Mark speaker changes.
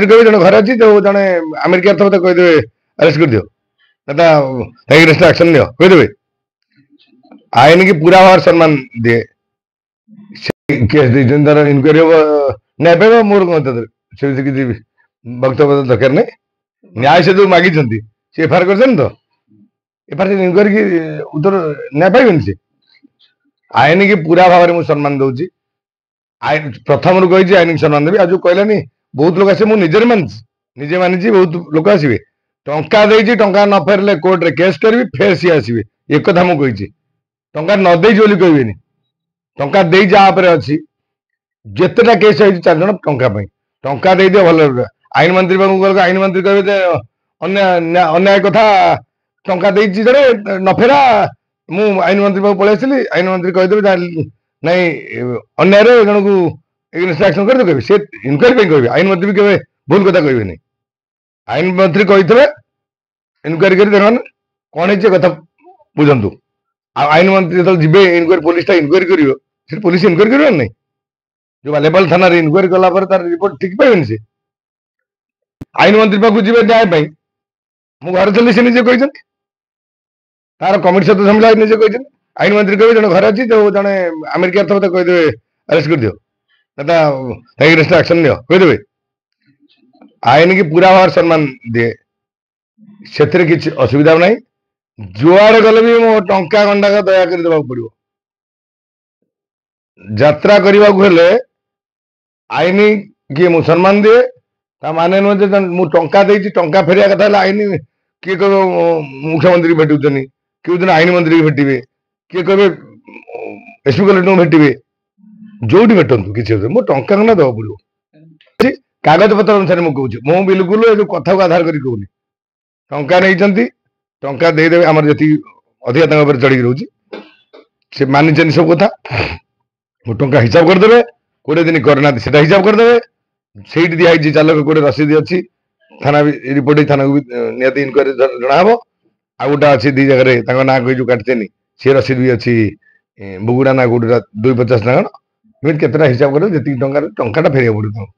Speaker 1: मंत्री कहे जन घर अच्छी तो जड़े अमेरिका तो कहीदेवे अरेस्ट कर दियो अगेंस्ट एक्शन नियो कहीदेवे आईन की पूरा भाव सम्मान दिए केस इनक्वारी ने मोर कौन किसी वक्तव्य दरकार नहीं न्याय से जो मागी सी एफआईआर कर तो एफआईआर इनक्वारी की उत्तर न्याय पाइबेन सी आईन की पूरा भाव में सम्मान दूसरी आईन प्रथम कही आईन की सम्मान देवी आज कहलानी बहुत लोग आसे मुझे निजे मानी बहुत लोग आसवे टंका देती टंका न फेरले कोर्ट रे केस करी फेर सी आसवे एक कथा मुझे टंका न दे कहबेनी टंका दे जहाँ अच्छी जितेटा केस है 4 जन टंका दे दियो भल आईन मंत्री पाखु आईन मंत्री कहे अन्याय कथा टंका दे जड़े न फेरा मु आईन मंत्री पाखु पलि आसली आईन मंत्री कहीदेवे नहीं अन्याय जन को एगेंस्ट एक्शन कर कहे से इनक्वारी कहे आईन मंत्री भी भूल कथा कहे आईन मंत्री कही इनक्वारी कर कौन है कथा बुझंतु आईन मंत्री जो जी इनक्वारी पुलिस इनक्वारी कर पुलिस इनक्वारी कर नहीं जो लेवल थाना इनक्वारी कला तार रिपोर्ट ठीक पाइबेन से आईन मंत्री पाखु जी न्याय मु घर थी से निजे कही तार कमिटी सहित समझा निजे कही आईन मंत्री कहे जन घर अच्छी तो जड़े अमेरिका तो कहीदेवे अरेस्ट कर दियो अगेंस्ट एक्शन नियो कहीदेवे आईन की पूरा भाव सम्मान दिए से किसी असुविधा ना जुआड़े गले भी मो टंका गंडा दया कर देवा पड़ो यात्रा करने को आईन किए मु सम्मान दिए माने नुहे मु टंका देती टंका फेरिया कथा आईन किए कह मुख्यमंत्री भेटुचनी किए दिन आईन मंत्री की भेटे किए कहे एसपी कलेक्टर भेटे जो भेटतु किसी मो टंका गंडा देवा पड़ो कागज पत्र अनुसार मुझे मु बिल्कुल कथा को आधार करी कहूनी टंका नहीं टंका देदेवे आम जी अधिका चढ़ी रोचे से मानी सब कथा वो टंका हिसाब करदे 20 दिन करना से हिसाब करदे से दिखाई चालक गोटे रसीद अच्छी थाना भी रिपोर्ट थाना को भी निहती इनक्वारी जनाब आ गोटे अच्छी 2 जगह ना कही जो काटते सी रसीद भी अच्छी बुगुड़ा ना गोटे 250 ना कौन केतना हिसाब कर जी टंका फेरिया पड़ो